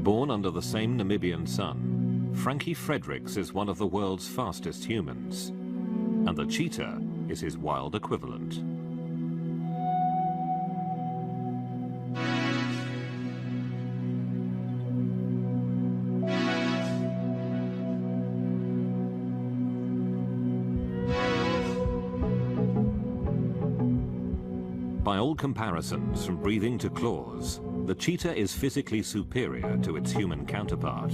Born under the same Namibian sun, Frankie Fredericks is one of the world's fastest humans, and the cheetah is his wild equivalent. By all comparisons, from breathing to claws, the cheetah is physically superior to its human counterpart.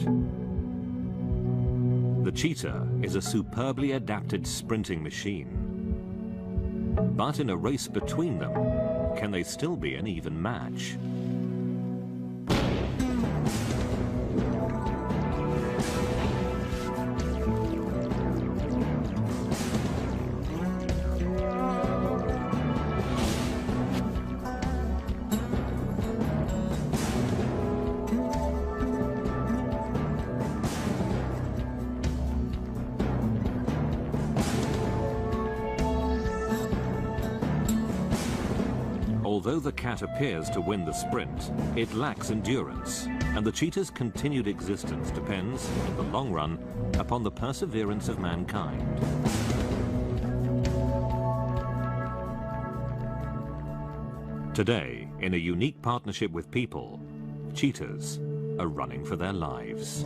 The cheetah is a superbly adapted sprinting machine. But in a race between them, can they still be an even match? Although the cat appears to win the sprint, it lacks endurance, and the cheetah's continued existence depends, in the long run, upon the perseverance of mankind. Today, in a unique partnership with people, cheetahs are running for their lives.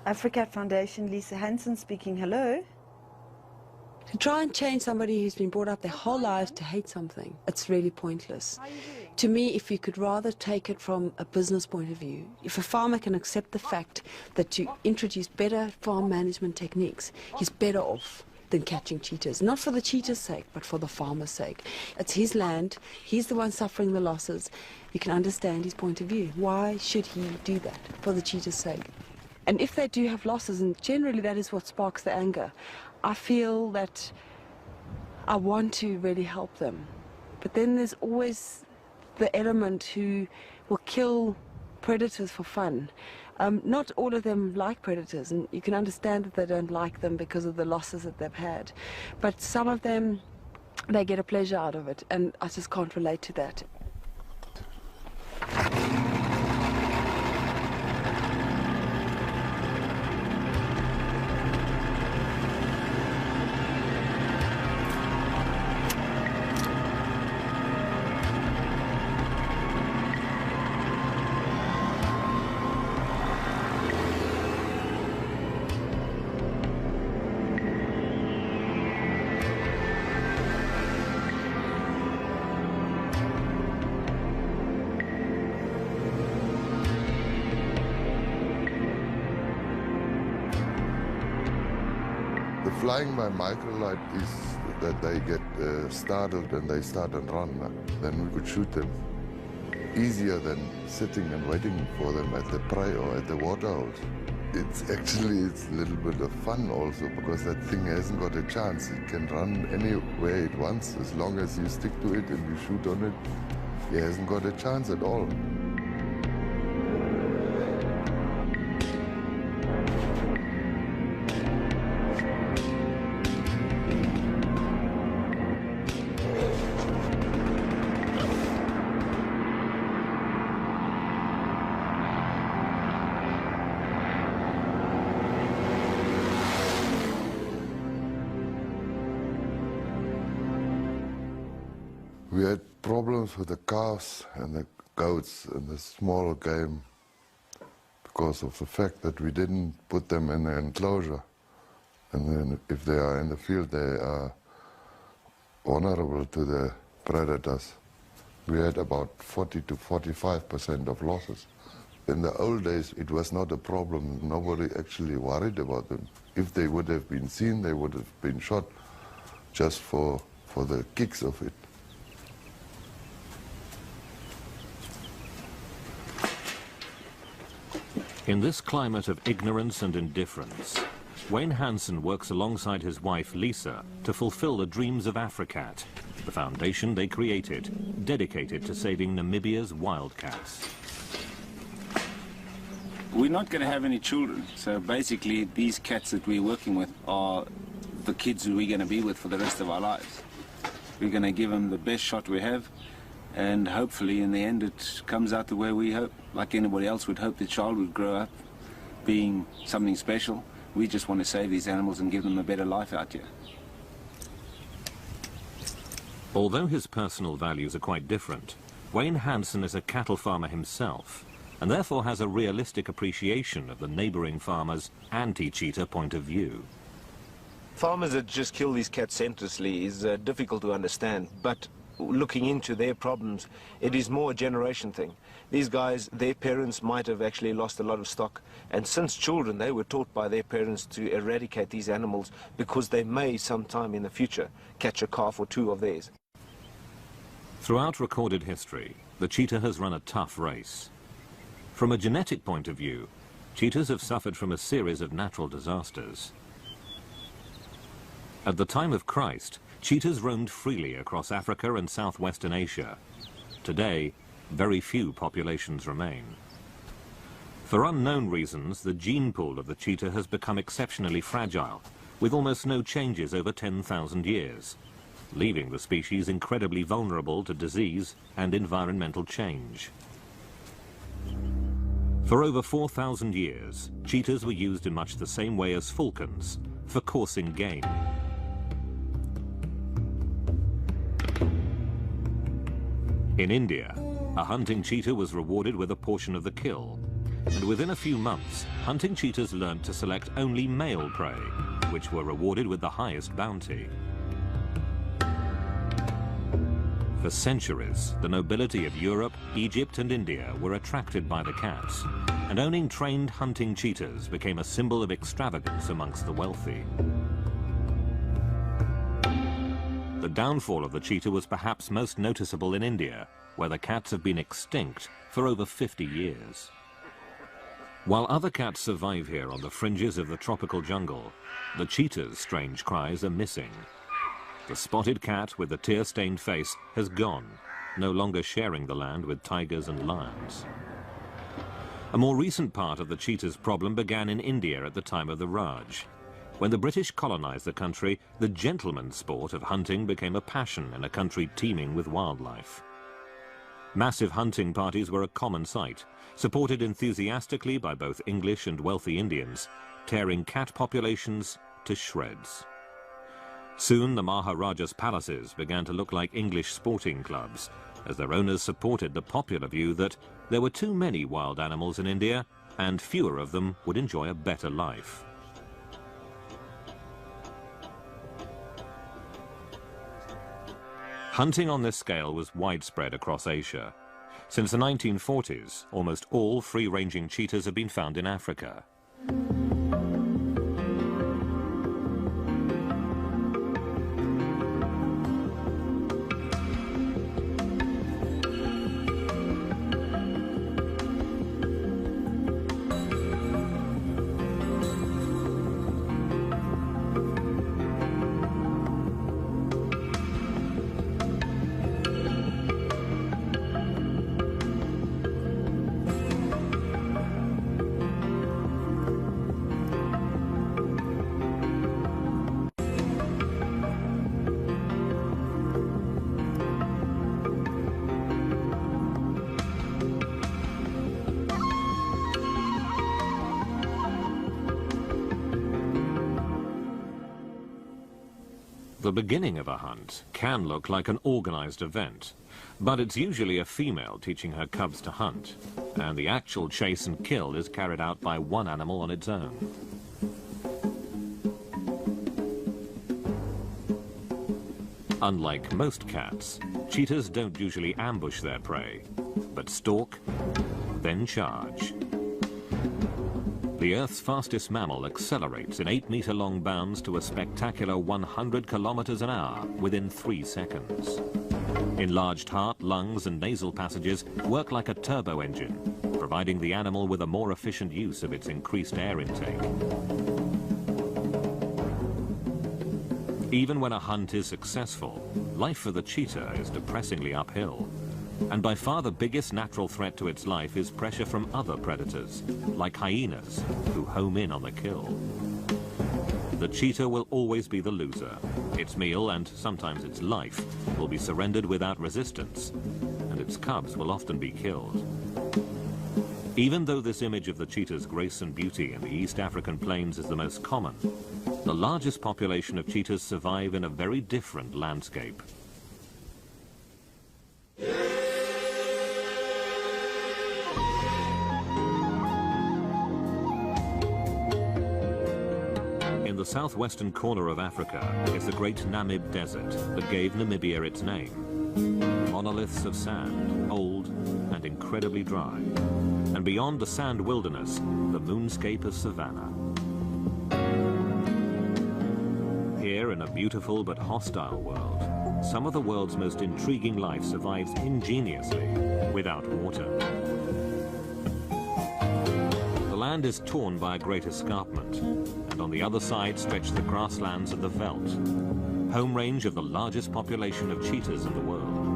Africa Foundation, Lisa Hansen speaking. Hello. To try and change somebody who's been brought up their whole lives to hate something, it's really pointless. To me, if you could rather take it from a business point of view, if a farmer can accept the fact that to introduce better farm management techniques, he's better off than catching cheetahs. Not for the cheetah's sake, but for the farmer's sake. It's his land, he's the one suffering the losses. You can understand his point of view. Why should he do that? For the cheetah's sake. And if they do have losses, and generally that is what sparks the anger, I feel that I want to really help them. But then there's always the element who will kill predators for fun. Not all of them like predators, and you can understand that they don't like them because of the losses that they've had. But some of them, they get a pleasure out of it, and I just can't relate to that. The flying by microlight is that they get startled and they start and run. Then we could shoot them. Easier than sitting and waiting for them at the prey or at the waterholes. It's a little bit of fun also, because that thing hasn't got a chance. It can run anywhere it wants. As long as you stick to it and you shoot on it, it hasn't got a chance at all. We had problems with the calves and the goats and the small game because of the fact that we didn't put them in an enclosure. And then if they are in the field, they are vulnerable to the predators. We had about 40 to 45% of losses. In the old days, it was not a problem. Nobody actually worried about them. If they would have been seen, they would have been shot just for the kicks of it. In this climate of ignorance and indifference, Wayne Hansen works alongside his wife Lisa to fulfill the dreams of Africat, the foundation they created, dedicated to saving Namibia's wildcats. We're not going to have any children, so basically these cats that we're working with are the kids who we're going to be with for the rest of our lives. We're going to give them the best shot we have, and hopefully in the end it comes out the way we hope. Like anybody else would hope the child would grow up being something special. We just want to save these animals and give them a better life out here. Although his personal values are quite different, Wayne Hansen is a cattle farmer himself, and therefore has a realistic appreciation of the neighbouring farmers' anti-cheetah point of view. Farmers that just kill these cats senselessly is difficult to understand, but looking into their problems, it is more a generation thing. These guys, their parents might have actually lost a lot of stock, and since children they were taught by their parents to eradicate these animals because they may sometime in the future catch a calf or two of theirs. Throughout recorded history, the cheetah has run a tough race. From a genetic point of view, cheetahs have suffered from a series of natural disasters. At the time of Christ, cheetahs roamed freely across Africa and southwestern Asia. Today, very few populations remain. For unknown reasons, the gene pool of the cheetah has become exceptionally fragile, with almost no changes over 10,000 years, leaving the species incredibly vulnerable to disease and environmental change. For over 4,000 years, cheetahs were used in much the same way as falcons, for coursing game. In India, a hunting cheetah was rewarded with a portion of the kill. And within a few months, hunting cheetahs learnt to select only male prey, which were rewarded with the highest bounty. For centuries, the nobility of Europe, Egypt and India were attracted by the cats, and owning trained hunting cheetahs became a symbol of extravagance amongst the wealthy. The downfall of the cheetah was perhaps most noticeable in India, where the cats have been extinct for over 50 years. While other cats survive here on the fringes of the tropical jungle, the cheetah's strange cries are missing. The spotted cat with the tear-stained face has gone, no longer sharing the land with tigers and lions. A more recent part of the cheetah's problem began in India at the time of the Raj. When the British colonized the country, the gentleman's sport of hunting became a passion in a country teeming with wildlife. Massive hunting parties were a common sight, supported enthusiastically by both English and wealthy Indians, tearing cat populations to shreds. Soon the Maharaja's palaces began to look like English sporting clubs, as their owners supported the popular view that there were too many wild animals in India and fewer of them would enjoy a better life. Hunting on this scale was widespread across Asia. Since the 1940s, almost all free-ranging cheetahs have been found in Africa. The beginning of a hunt can look like an organized event, but it's usually a female teaching her cubs to hunt, and the actual chase and kill is carried out by one animal on its own. Unlike most cats, cheetahs don't usually ambush their prey, but stalk, then charge. The Earth's fastest mammal accelerates in 8-meter-long bounds to a spectacular 100 kilometers an hour within 3 seconds. Enlarged heart, lungs and nasal passages work like a turbo engine, providing the animal with a more efficient use of its increased air intake. Even when a hunt is successful, life for the cheetah is depressingly uphill. And by far the biggest natural threat to its life is pressure from other predators, like hyenas, who home in on the kill. The cheetah will always be the loser. Its meal, and sometimes its life, will be surrendered without resistance, and its cubs will often be killed. Even though this image of the cheetah's grace and beauty in the East African plains is the most common, the largest population of cheetahs survive in a very different landscape. In the southwestern corner of Africa is the great Namib Desert that gave Namibia its name. Monoliths of sand, old and incredibly dry. And beyond the sand wilderness, the moonscape of savanna. Here, in a beautiful but hostile world, some of the world's most intriguing life survives ingeniously without water. The land is torn by a great escarpment, and on the other side stretch the grasslands of the veldt, home range of the largest population of cheetahs in the world.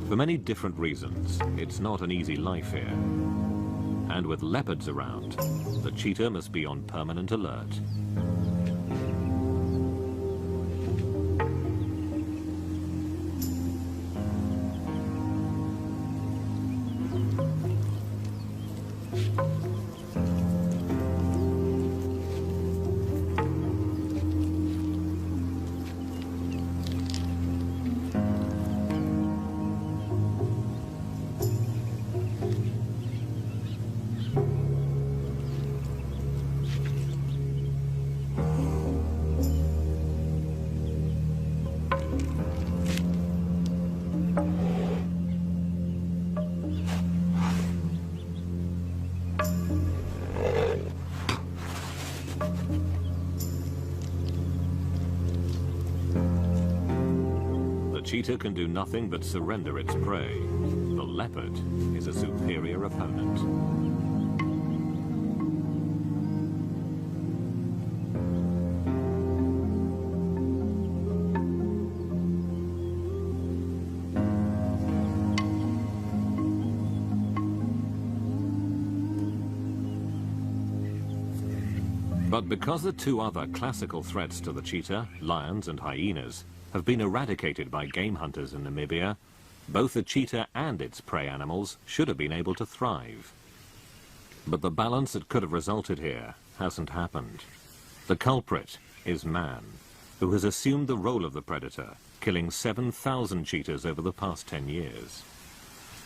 For many different reasons, it's not an easy life here. And with leopards around, the cheetah must be on permanent alert. cheetah can do nothing but surrender its prey. The leopard is a superior opponent. But because the two other classical threats to the cheetah, lions and hyenas, have been eradicated by game hunters in Namibia, both the cheetah and its prey animals should have been able to thrive. But the balance that could have resulted here hasn't happened. The culprit is man, who has assumed the role of the predator, killing 7,000 cheetahs over the past 10 years.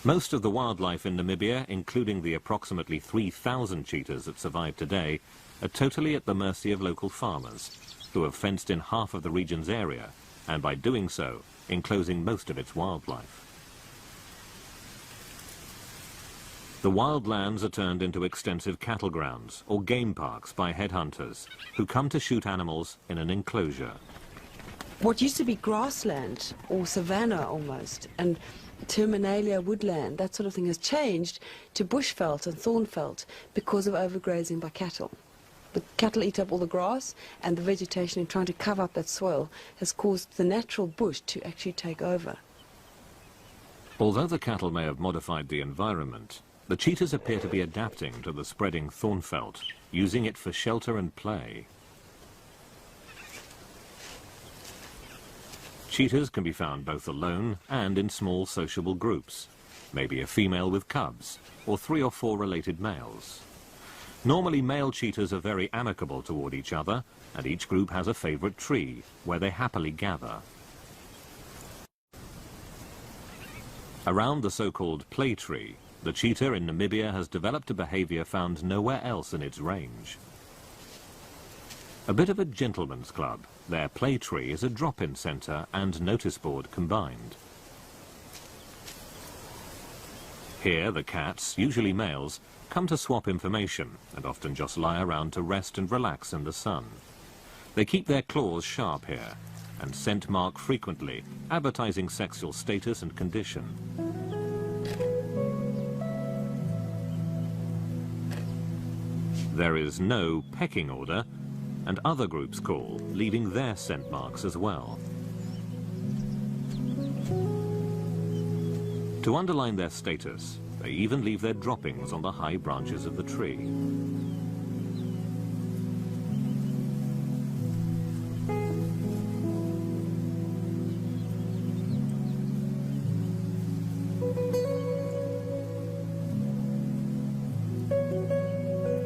Most of the wildlife in Namibia, including the approximately 3,000 cheetahs that survive today, are totally at the mercy of local farmers, who have fenced in half of the region's area, and by doing so, enclosing most of its wildlife. The wildlands are turned into extensive cattle grounds or game parks by headhunters, who come to shoot animals in an enclosure. What used to be grassland, or savanna almost, and terminalia woodland, that sort of thing, has changed to bushveld and thornveld because of overgrazing by cattle. The cattle eat up all the grass, and the vegetation in trying to cover up that soil has caused the natural bush to actually take over. Although the cattle may have modified the environment, the cheetahs appear to be adapting to the spreading thornveld, using it for shelter and play. Cheetahs can be found both alone and in small sociable groups, maybe a female with cubs, or 3 or 4 related males. Normally, male cheetahs are very amicable toward each other, and each group has a favorite tree where they happily gather. Around the so-called play tree, the cheetah in Namibia has developed a behavior found nowhere else in its range. A bit of a gentleman's club, their play tree is a drop-in center and notice board combined. Here, the cats, usually males, come to swap information and often just lie around to rest and relax in the sun. They keep their claws sharp here and scent mark frequently, advertising sexual status and condition. There is no pecking order, and other groups call, leaving their scent marks as well. To underline their status, they even leave their droppings on the high branches of the tree.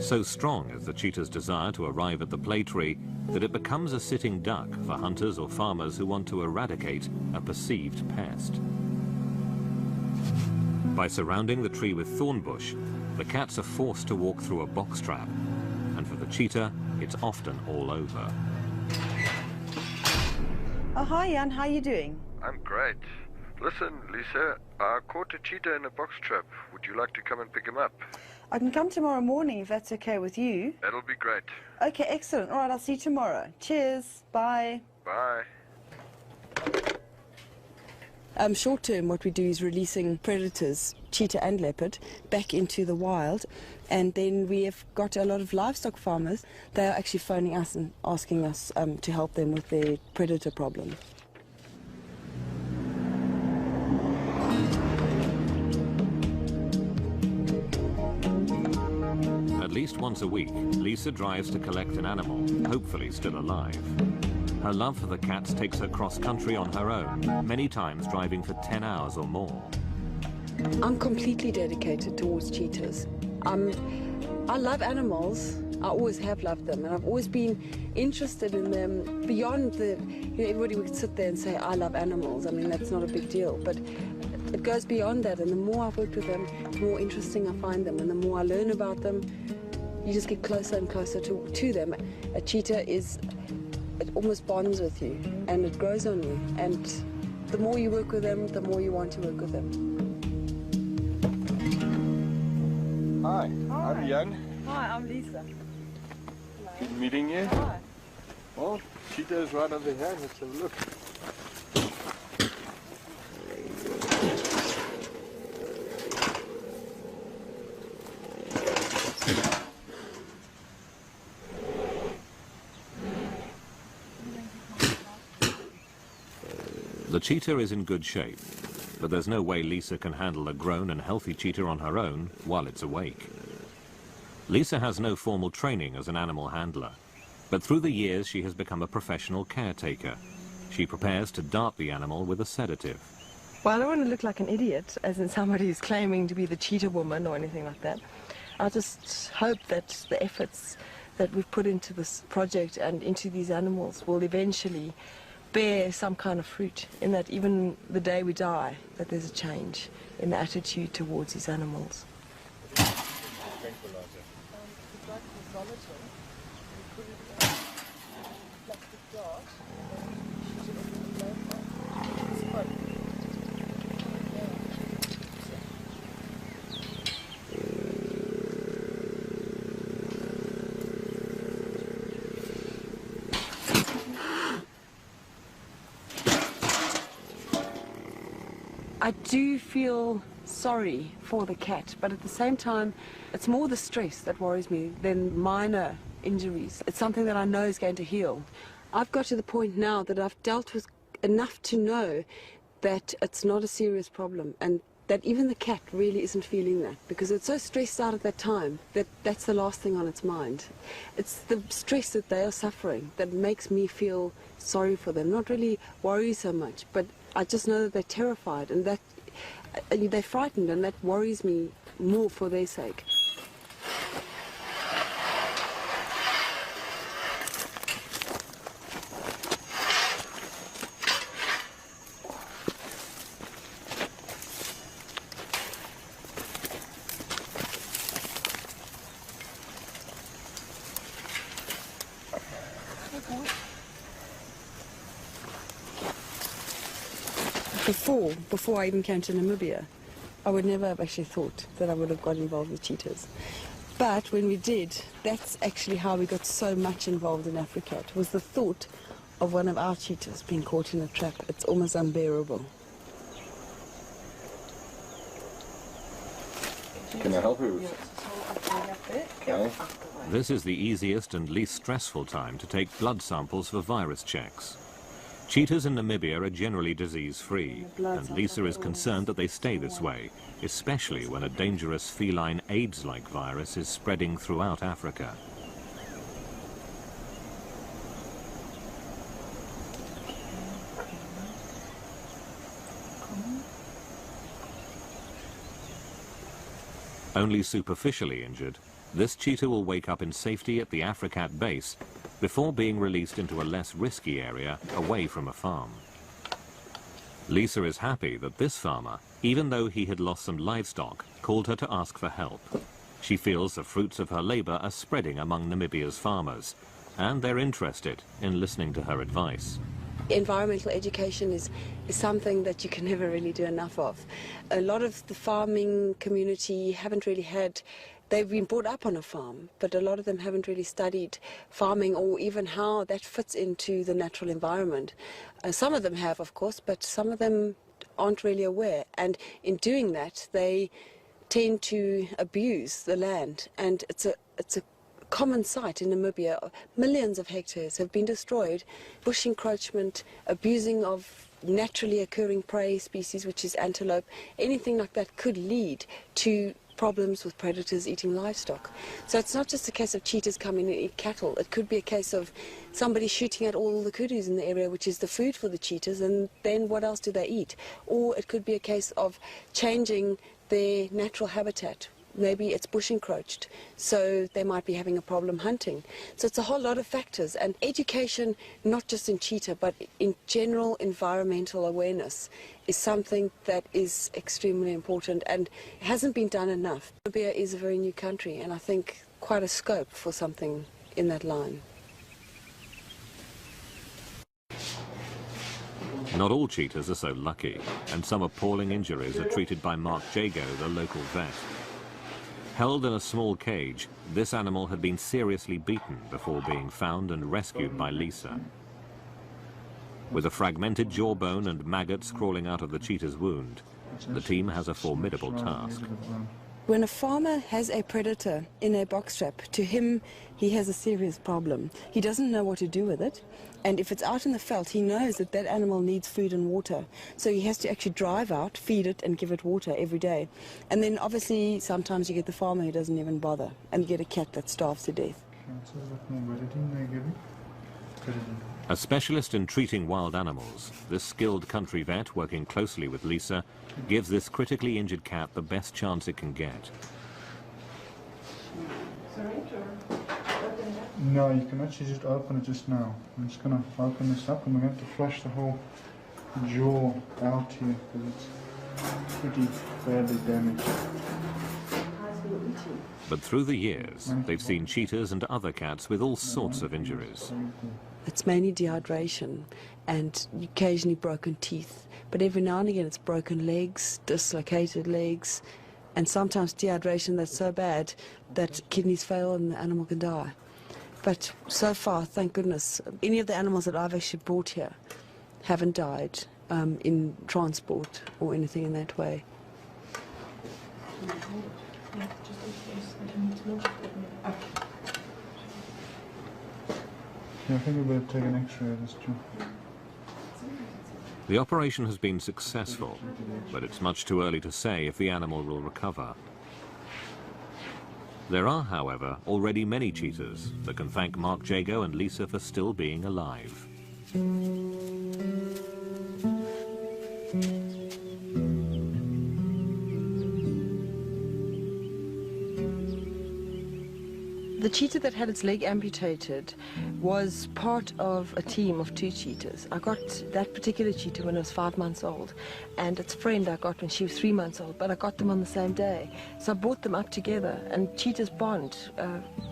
So strong is the cheetah's desire to arrive at the play tree that it becomes a sitting duck for hunters or farmers who want to eradicate a perceived pest. By surrounding the tree with thorn bush, the cats are forced to walk through a box trap, and for the cheetah, it's often all over. Oh, hi, Jan. How are you doing? I'm great. Listen, Lisa, I caught a cheetah in a box trap. Would you like to come and pick him up? I can come tomorrow morning if that's okay with you. That'll be great. Okay, excellent. All right, I'll see you tomorrow. Cheers. Bye. Bye. Short term, what we do is releasing predators, cheetah and leopard, back into the wild. And then we have got a lot of livestock farmers. They are actually phoning us and asking us to help them with their predator problem. At least once a week, Lisa drives to collect an animal, hopefully still alive. Her love for the cats takes her cross-country on her own, many times driving for 10 hours or more. I'm completely dedicated towards cheetahs. I love animals. I always have loved them, and I've always been interested in them beyond the, everybody would sit there and say, I love animals. I mean, that's not a big deal, but it goes beyond that, and the more I've worked with them, the more interesting I find them, and the more I learn about them, you just get closer and closer to them. A cheetah is, it almost bonds with you, and it grows on you, and the more you work with them, the more you want to work with them. Hi, I'm Jan. Hi, I'm Lisa. Good meeting you. Hi. Well, cheetah is right over here. Let's have a look. The cheetah is in good shape, but there's no way Lisa can handle a grown and healthy cheetah on her own while it's awake. Lisa has no formal training as an animal handler, but through the years she has become a professional caretaker. She prepares to dart the animal with a sedative. Well, I don't want to look like an idiot, as in somebody who's claiming to be the cheetah woman or anything like that. I just hope that the efforts that we've put into this project and into these animals will eventually bear some kind of fruit, in that even the day we die, that there's a change in the attitude towards these animals. I do feel sorry for the cat, but at the same time, it's more the stress that worries me than minor injuries. It's something that I know is going to heal. I've got to the point now that I've dealt with enough to know that it's not a serious problem, and that even the cat really isn't feeling that, because it's so stressed out at that time that that's the last thing on its mind. It's the stress that they are suffering that makes me feel sorry for them, not really worry so much, but I just know that they're terrified and that they're frightened, and that worries me more for their sake. Before I even came to Namibia, I would never have actually thought that I would have got involved with cheetahs. But when we did, that's actually how we got so much involved in Africa. It was the thought of one of our cheetahs being caught in a trap. It's almost unbearable. Can I help you? Okay. This is the easiest and least stressful time to take blood samples for virus checks. Cheetahs in Namibia are generally disease-free, and Lisa is concerned that they stay this way, especially when a dangerous feline AIDS-like virus is spreading throughout Africa. Only superficially injured, this cheetah will wake up in safety at the Africat base before being released into a less risky area away from a farm. Lisa is happy that this farmer, even though he had lost some livestock, called her to ask for help. She feels the fruits of her labor are spreading among Namibia's farmers, and they're interested in listening to her advice. Environmental education is something that you can never really do enough of. A lot of the farming community haven't really had, they've been brought up on a farm, but a lot of them haven't really studied farming or even how that fits into the natural environment. Some of them have, of course, but some of them aren't really aware. And in doing that, they tend to abuse the land. And it's a common sight in Namibia. Millions of hectares have been destroyed. Bush encroachment, abusing of naturally occurring prey species, which is antelope, anything like that could lead to problems with predators eating livestock. So it's not just a case of cheetahs coming and eat cattle. It could be a case of somebody shooting at all the kudus in the area, which is the food for the cheetahs, and then what else do they eat? Or it could be a case of changing their natural habitat. Maybe it's bush encroached, so they might be having a problem hunting. So it's a whole lot of factors, and education, not just in cheetah, but in general environmental awareness, is something that is extremely important and hasn't been done enough. Namibia is a very new country, and I think quite a scope for something in that line. Not all cheetahs are so lucky, and some appalling injuries are treated by Mark Jago, the local vet. Held in a small cage, this animal had been seriously beaten before being found and rescued by Lisa. With a fragmented jawbone and maggots crawling out of the cheetah's wound, the team has a formidable task. When a farmer has a predator in a box trap, to him, he has a serious problem. He doesn't know what to do with it. And if it's out in the veld, he knows that that animal needs food and water. So he has to actually drive out, feed it, and give it water every day. And then obviously, sometimes you get the farmer who doesn't even bother, and you get a cat that starves to death. A specialist in treating wild animals, this skilled country vet working closely with Lisa gives this critically injured cat the best chance it can get. No, you can actually just open it just now. I'm just going to open this up and we're going to have to flush the whole jaw out here because it's pretty badly damaged. But through the years, they've seen cheetahs and other cats with all sorts of injuries. It's mainly dehydration and occasionally broken teeth. But every now and again it's broken legs, dislocated legs, and sometimes dehydration that's so bad that kidneys fail and the animal can die. But so far, thank goodness, any of the animals that I've actually brought here haven't died in transport or anything in that way. Yeah, I think we better take an X-ray of this too. The operation has been successful, but it's much too early to say if the animal will recover. There are, however, already many cheetahs that can thank Mark Jago and Lisa for still being alive. The cheetah that had its leg amputated was part of a team of 2 cheetahs. I got that particular cheetah when it was 5 months old, and its friend I got when she was 3 months old, but I got them on the same day. So I brought them up together, and cheetahs bond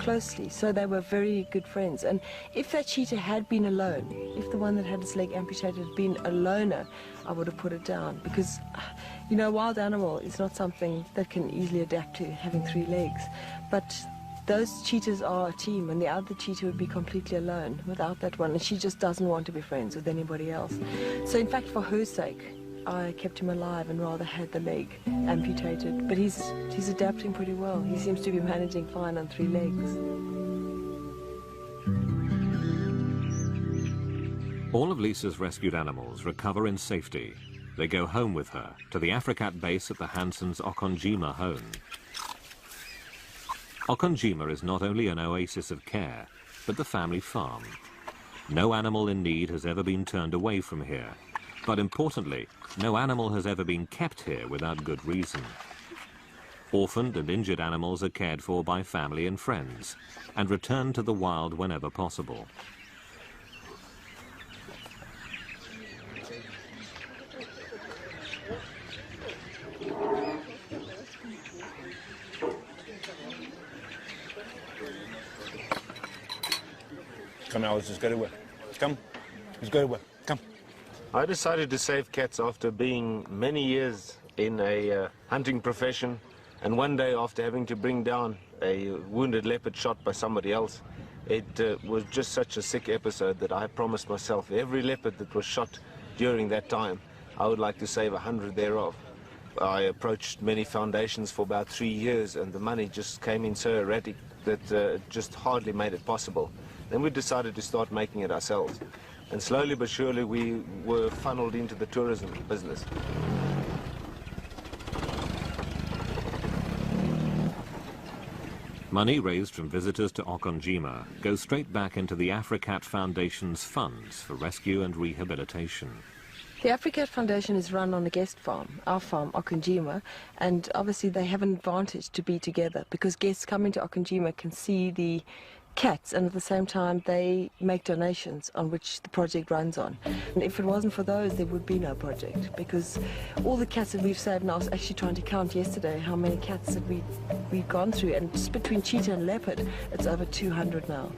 closely, so they were very good friends. And if that cheetah had been alone, if the one that had its leg amputated had been a loner, I would have put it down, because, you know, a wild animal is not something that can easily adapt to having 3 legs. But those cheetahs are a team, and the other cheetah would be completely alone without that one, and she just doesn't want to be friends with anybody else. So in fact, for her sake, I kept him alive and rather had the leg amputated. But he's adapting pretty well. He seems to be managing fine on 3 legs. All of Lisa's rescued animals recover in safety. They go home with her to the Africat base at the Hansons' Okonjima home. Okonjima is not only an oasis of care, but the family farm. No animal in need has ever been turned away from here. But importantly, no animal has ever been kept here without good reason. Orphaned and injured animals are cared for by family and friends, and returned to the wild whenever possible. Come now, let's just go to work. Come, let's go to work. Come. I decided to save cats after being many years in a hunting profession, and one day after having to bring down a wounded leopard shot by somebody else. It was just such a sick episode that I promised myself every leopard that was shot during that time, I would like to save 100 thereof. I approached many foundations for about 3 years, and the money just came in so erratic that it just hardly made it possible. Then we decided to start making it ourselves. And slowly but surely we were funneled into the tourism business. Money raised from visitors to Okonjima goes straight back into the Africat Foundation's funds for rescue and rehabilitation. The Africat Foundation is run on a guest farm, our farm, Okonjima, and obviously they have an advantage to be together because guests coming to Okonjima can see the cats, and at the same time they make donations on which the project runs on. And if it wasn't for those, there would be no project, because all the cats that we've saved, and I was actually trying to count yesterday how many cats that we've gone through, and just between cheetah and leopard it's over 200 now,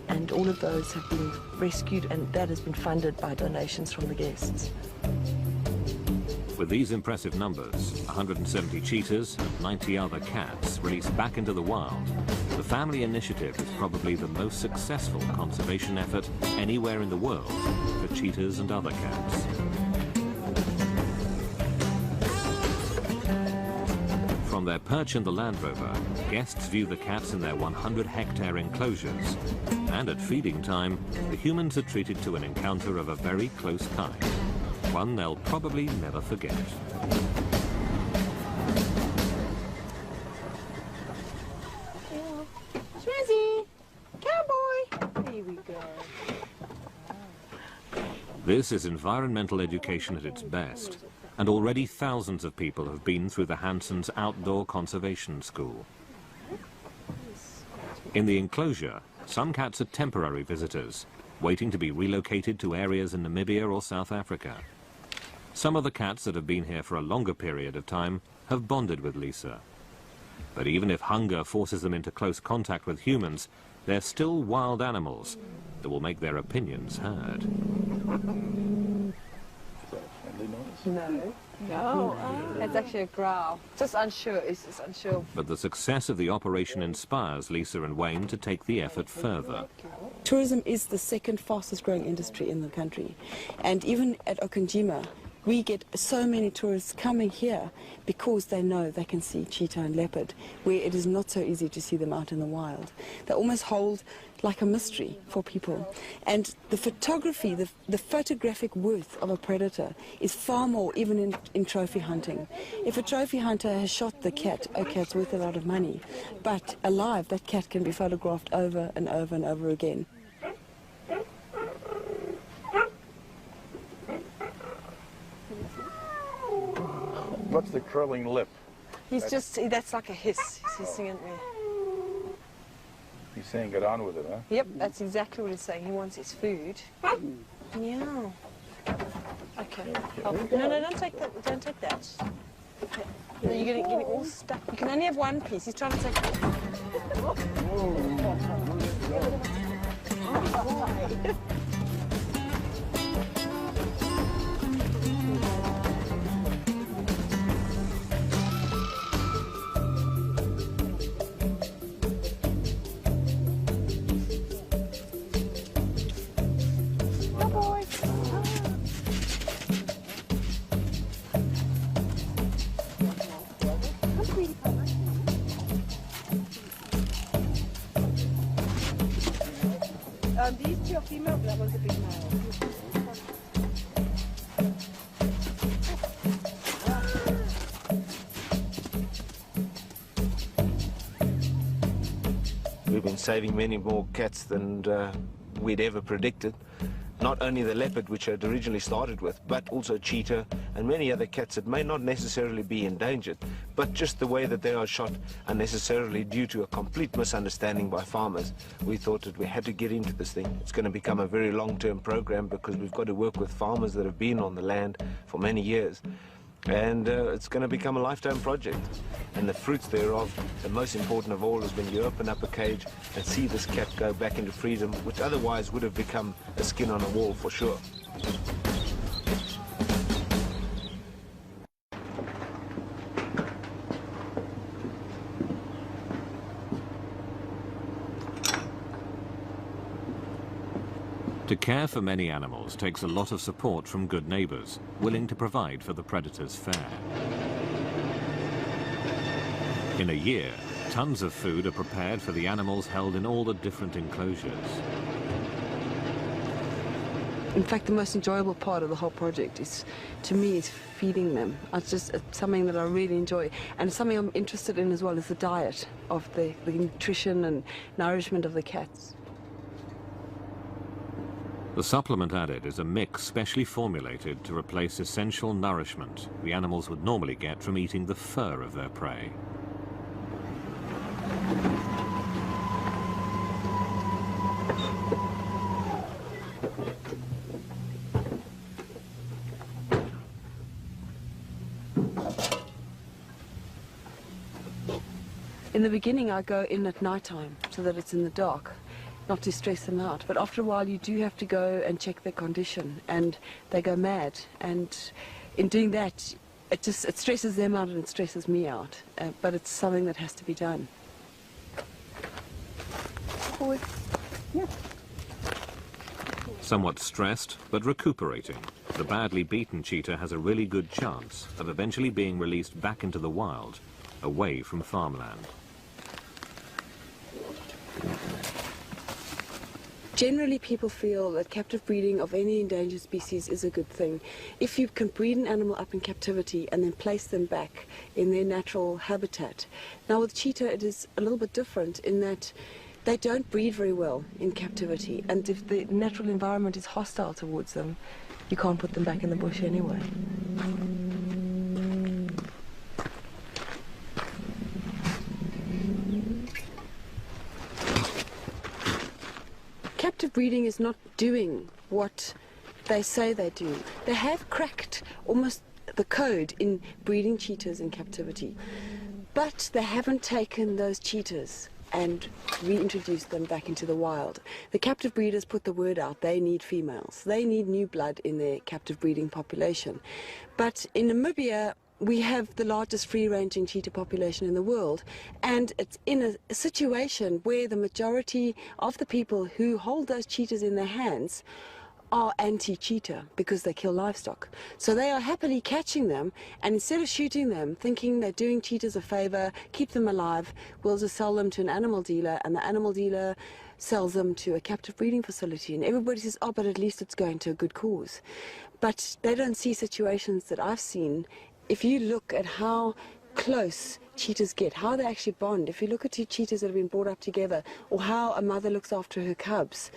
and all of those have been rescued, and that has been funded by donations from the guests. With these impressive numbers, 170 cheetahs and 90 other cats released back into the wild, the family initiative is probably the most successful conservation effort anywhere in the world for cheetahs and other cats. From their perch in the Land Rover, guests view the cats in their 100-hectare enclosures. And at feeding time, the humans are treated to an encounter of a very close kind, one they'll probably never forget. Schmizzy! Cowboy! Here we go. This is environmental education at its best, and already thousands of people have been through the Hansons Outdoor Conservation School. In the enclosure, some cats are temporary visitors, waiting to be relocated to areas in Namibia or South Africa. Some of the cats that have been here for a longer period of time have bonded with Lisa. But even if hunger forces them into close contact with humans, they're still wild animals that will make their opinions heard. No. No. It's actually a growl. Just unsure. It's just unsure. But the success of the operation inspires Lisa and Wayne to take the effort further. Tourism is the second fastest growing industry in the country. And even at Okanjima, we get so many tourists coming here because they know they can see cheetah and leopard, where it is not so easy to see them out in the wild. They almost hold like a mystery for people. And the photography, the photographic worth of a predator is far more even in trophy hunting. If a trophy hunter has shot the cat, okay, it's worth a lot of money. But alive, that cat can be photographed over and over and over again. What's the curling lip? That's like a hiss. He's hissing at me. He's saying get on with it, huh? Yep, that's exactly what he's saying. He wants his food. Meow. Okay. No, don't take that. Don't take that. Okay. No, you're getting all stuck. You can only have one piece. He's trying to take it. These two are female, but that one's a big male. We've been saving many more cats than we'd ever predicted. Not only the leopard, which I'd originally started with, but also cheetah and many other cats that may not necessarily be endangered, but just the way that they are shot unnecessarily due to a complete misunderstanding by farmers. We thought that we had to get into this thing. It's going to become a very long-term program because we've got to work with farmers that have been on the land for many years. And it's going to become a lifetime project. And the fruits thereof, the most important of all, is when you open up a cage and see this cat go back into freedom, which otherwise would have become a skin on a wall for sure. To care for many animals takes a lot of support from good neighbors, willing to provide for the predator's fare. In a year, tons of food are prepared for the animals held in all the different enclosures. In fact, the most enjoyable part of the whole project is, to me, is feeding them. It's something that I really enjoy. And something I'm interested in as well is the diet of the nutrition and nourishment of the cats. The supplement added is a mix specially formulated to replace essential nourishment the animals would normally get from eating the fur of their prey. In the beginning, I go in at night time so that it's in the dark, not to stress them out. But after a while, you do have to go and check their condition, and they go mad. And in doing that, it stresses them out and it stresses me out. But it's something that has to be done. Somewhat stressed, but recuperating, the badly beaten cheetah has a really good chance of eventually being released back into the wild away from farmland. Generally, people feel that captive breeding of any endangered species is a good thing. If you can breed an animal up in captivity and then place them back in their natural habitat. Now with cheetah it is a little bit different in that they don't breed very well in captivity, and if the natural environment is hostile towards them, you can't put them back in the bush anyway. Captive breeding is not doing what they say they do. They have cracked almost the code in breeding cheetahs in captivity, but they haven't taken those cheetahs and reintroduced them back into the wild. The captive breeders put the word out, they need females. They need new blood in their captive breeding population. But in Namibia, we have the largest free-ranging cheetah population in the world, and it's in a situation where the majority of the people who hold those cheetahs in their hands are anti-cheetah because they kill livestock. So they are happily catching them, and instead of shooting them, thinking they're doing cheetahs a favor, keep them alive, we'll just sell them to an animal dealer, and the animal dealer sells them to a captive breeding facility, and everybody says, oh, but at least it's going to a good cause. But they don't see situations that I've seen. If you look at how close cheetahs get, how they actually bond, if you look at two cheetahs that have been brought up together, or how a mother looks after her cubs,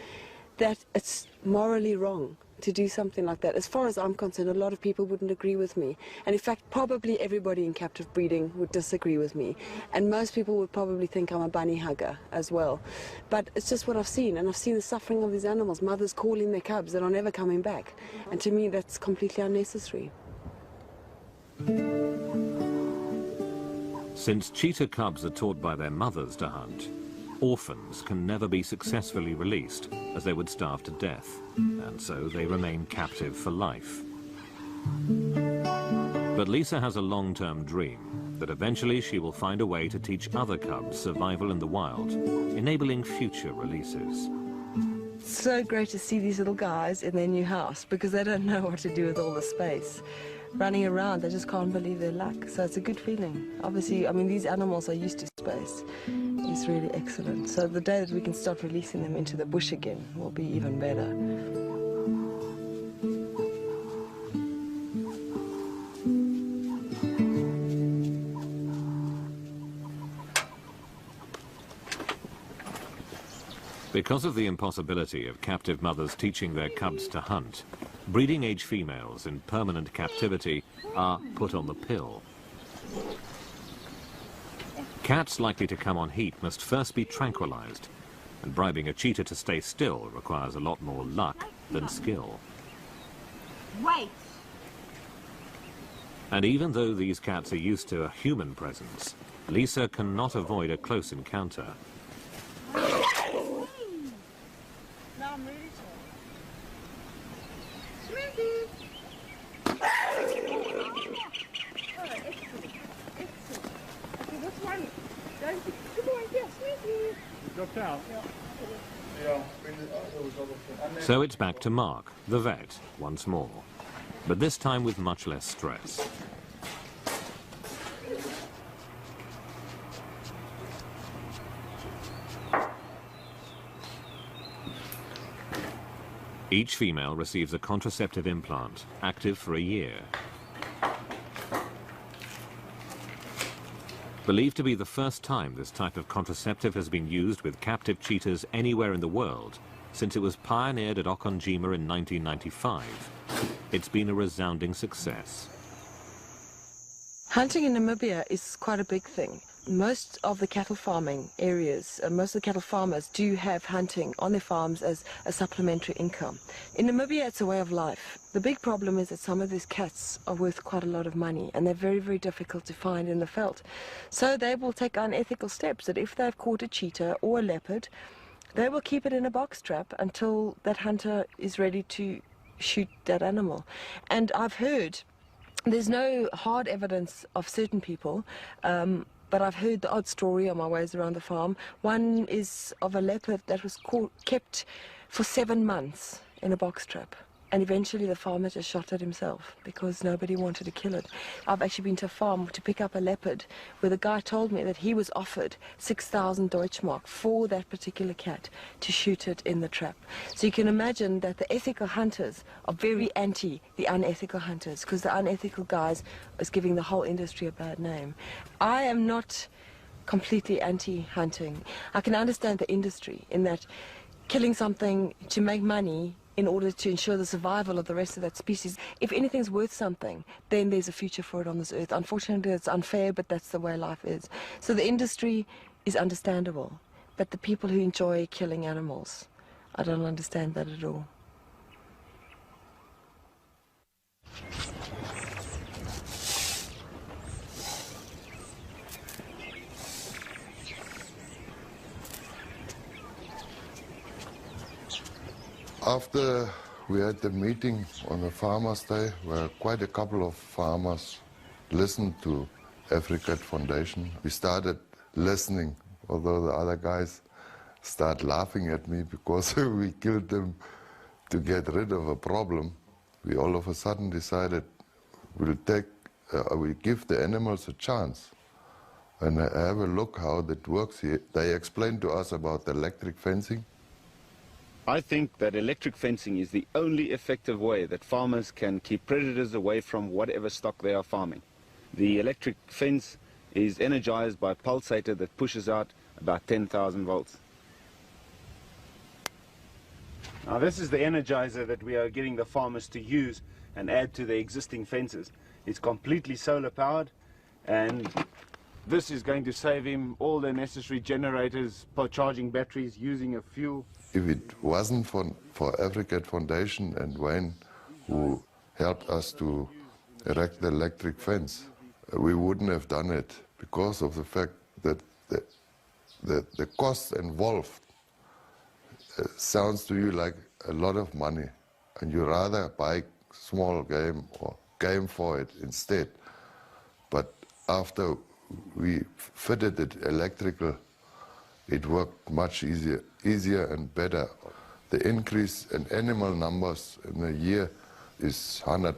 that it's morally wrong to do something like that. As far as I'm concerned, a lot of people wouldn't agree with me. And in fact, probably everybody in captive breeding would disagree with me. And most people would probably think I'm a bunny hugger as well. But it's just what I've seen. And I've seen the suffering of these animals, mothers calling their cubs that are never coming back. And to me, that's completely unnecessary. Since cheetah cubs are taught by their mothers to hunt, orphans can never be successfully released, as they would starve to death, and so they remain captive for life. But Lisa has a long-term dream, that eventually she will find a way to teach other cubs survival in the wild, enabling future releases. It's so great to see these little guys in their new house, because they don't know what to do with all the space. Running around, they just can't believe their luck. So it's a good feeling. Obviously, I mean, these animals are used to space. It's really excellent. So the day that we can start releasing them into the bush again will be even better. Because of the impossibility of captive mothers teaching their cubs to hunt, breeding-age females in permanent captivity are put on the pill. Cats likely to come on heat must first be tranquilized, and bribing a cheetah to stay still requires a lot more luck than skill. Wait! And even though these cats are used to a human presence, Lisa cannot avoid a close encounter. Now I'm ready to. Smithy! Oh, excellent. Excellent. Okay, this one. Don't you come on here, Smithy! You dropped out? Yeah. So it's back to Mark, the vet, once more, but this time with much less stress. Each female receives a contraceptive implant, active for a year. Believed to be the first time this type of contraceptive has been used with captive cheetahs anywhere in the world, since it was pioneered at Okonjima in 1995, it's been a resounding success. Hunting in Namibia is quite a big thing. Most of the cattle farming areas, most of the cattle farmers do have hunting on their farms as a supplementary income. In Namibia, it's a way of life. The big problem is that some of these cats are worth quite a lot of money, and they're very, very difficult to find in the veld. So they will take unethical steps that if they've caught a cheetah or a leopard, they will keep it in a box trap until that hunter is ready to shoot that animal. And I've heard, there's no hard evidence of certain people, but I've heard the odd story on my ways around the farm. One is of a leopard that was kept for 7 months in a box trap. And eventually the farmer just shot it himself because nobody wanted to kill it. I've actually been to a farm to pick up a leopard where the guy told me that he was offered 6,000 Deutschmark for that particular cat to shoot it in the trap. So you can imagine that the ethical hunters are very anti the unethical hunters, because the unethical guys is giving the whole industry a bad name. I am not completely anti-hunting. I can understand the industry in that killing something to make money in order to ensure the survival of the rest of that species. If anything's worth something, then there's a future for it on this earth. Unfortunately, it's unfair, but that's the way life is. So the industry is understandable, but the people who enjoy killing animals, I don't understand that at all. After we had the meeting on the Farmers' Day, where quite a couple of farmers listened to Geographic Foundation, we started listening, although the other guys start laughing at me because we killed them to get rid of a problem. We all of a sudden decided we'll give the animals a chance and have a look how that works here. They explained to us about the electric fencing. I think that electric fencing is the only effective way that farmers can keep predators away from whatever stock they are farming. The electric fence is energized by a pulsator that pushes out about 10,000 volts. Now this is the energizer that we are getting the farmers to use and add to the existing fences. It's completely solar powered, and this is going to save him all the necessary generators, charging batteries, using a fuel. If it wasn't for Geographic Foundation and Wayne, who helped us to erect the electric fence, we wouldn't have done it because of the fact that the cost involved sounds to you like a lot of money, and you rather buy small game or game for it instead. But after we fitted it electrical, it worked much easier and better. The increase in animal numbers in a year is 100%.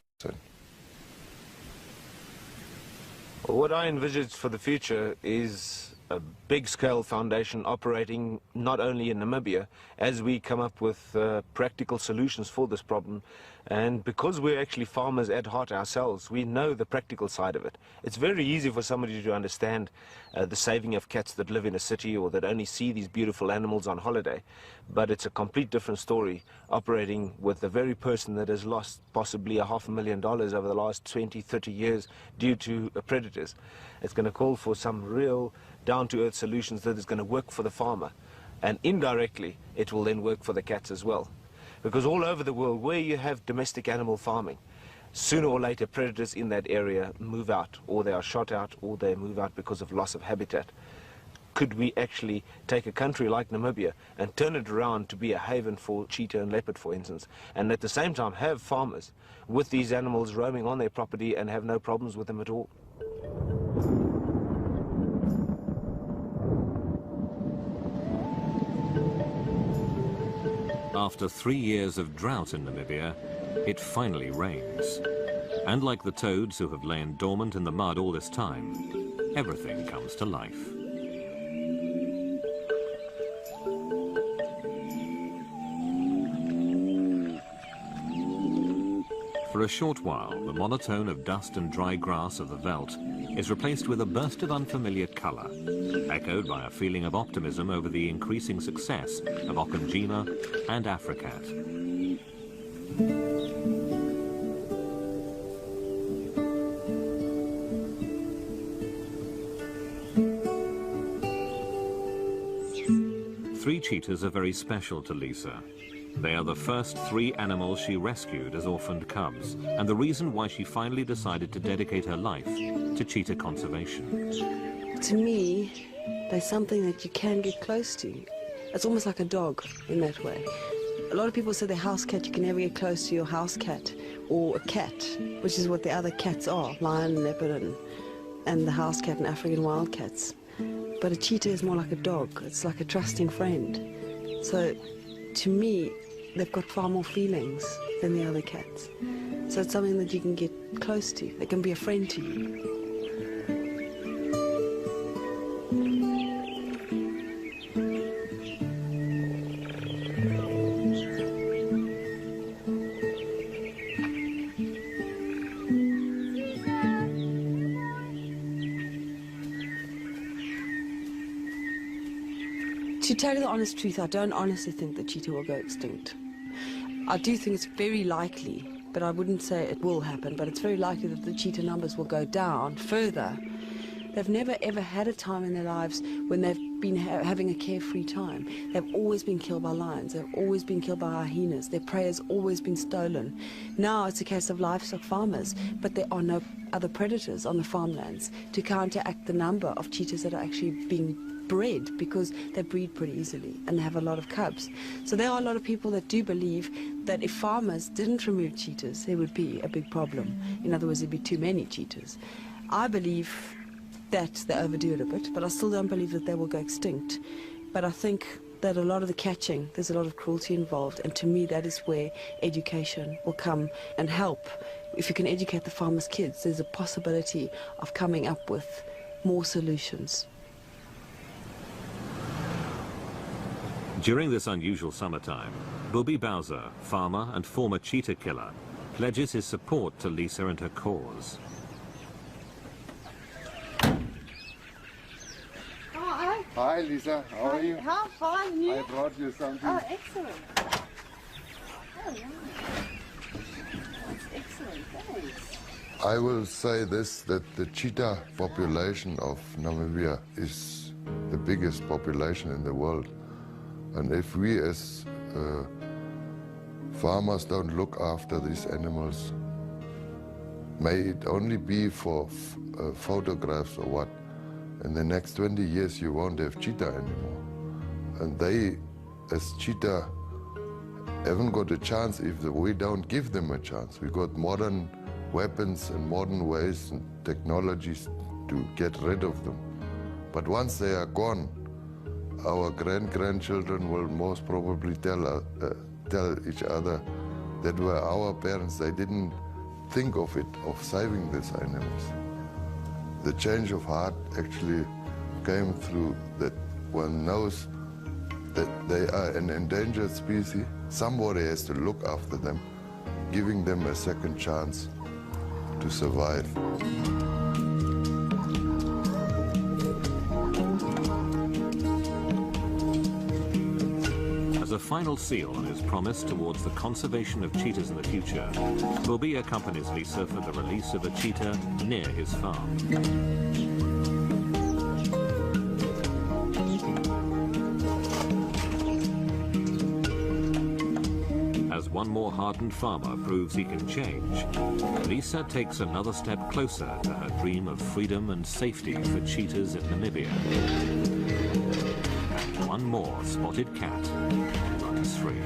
What I envisage for the future is a big-scale foundation operating not only in Namibia, as we come up with practical solutions for this problem. And because we're actually farmers at heart ourselves, we know the practical side of it. It's very easy for somebody to understand the saving of cats that live in a city or that only see these beautiful animals on holiday. But it's a complete different story operating with the very person that has lost possibly $500,000 over the last 20, 30 years due to predators. It's going to call for some real down-to-earth solutions that is going to work for the farmer. And indirectly, it will then work for the cats as well. Because all over the world, where you have domestic animal farming, sooner or later predators in that area move out, or they are shot out, or they move out because of loss of habitat. Could we actually take a country like Namibia and turn it around to be a haven for cheetah and leopard, for instance, and at the same time have farmers with these animals roaming on their property and have no problems with them at all? After 3 years of drought in Namibia, it finally rains. And like the toads who have lain dormant in the mud all this time, everything comes to life. For a short while, the monotone of dust and dry grass of the veldt is replaced with a burst of unfamiliar colour, echoed by a feeling of optimism over the increasing success of Okangina and Africat. Three cheetahs are very special to Lisa. They are the first 3 animals she rescued as orphaned cubs, and the reason why she finally decided to dedicate her life to cheetah conservation. To me, they're something that you can get close to. It's almost like a dog in that way. A lot of people say the house cat, you can never get close to your house cat, or a cat, which is what the other cats are, lion, leopard, and the house cat and African wild cats. But a cheetah is more like a dog. It's like a trusting friend. So to me, they've got far more feelings than the other cats. So it's something that you can get close to. They can be a friend to you. To tell you the honest truth, I don't honestly think that cheetah will go extinct. I do think it's very likely, but I wouldn't say it will happen, but it's very likely that the cheetah numbers will go down further. They've never ever had a time in their lives when they've been having a carefree time. They've always been killed by lions. They've always been killed by hyenas. Their prey has always been stolen. Now it's a case of livestock farmers, but there are no other predators on the farmlands to counteract the number of cheetahs that are actually being bred, because they breed pretty easily and they have a lot of cubs. So there are a lot of people that do believe that if farmers didn't remove cheetahs, there would be a big problem. In other words, there'd be too many cheetahs. I believe that they overdo it a bit, but I still don't believe that they will go extinct. But I think that a lot of the catching, there's a lot of cruelty involved, and to me that is where education will come and help. If you can educate the farmers' kids, there's a possibility of coming up with more solutions. During this unusual summertime, Bobby Bowser, farmer and former cheetah killer, pledges his support to Lisa and her cause. Hi. Hi Lisa, how are you? How fine, you? I brought you something. Oh, excellent. Oh, wow. That's excellent, thanks. I will say this, that the cheetah population of Namibia is the biggest population in the world. And if we as farmers don't look after these animals, may it only be for photographs or what, in the next 20 years you won't have cheetah anymore. And they, as cheetah, haven't got a chance if we don't give them a chance. We got modern weapons and modern ways and technologies to get rid of them. But once they are gone, our grandchildren will most probably tell each other that were our parents. They didn't think of it, of saving these animals. The change of heart actually came through that one knows that they are an endangered species. Somebody has to look after them, giving them a second chance to survive. As a final seal on his promise towards the conservation of cheetahs in the future, Bobby accompanies Lisa for the release of a cheetah near his farm. As one more hardened farmer proves he can change, Lisa takes another step closer to her dream of freedom and safety for cheetahs in Namibia. And one more spotted cat runs free.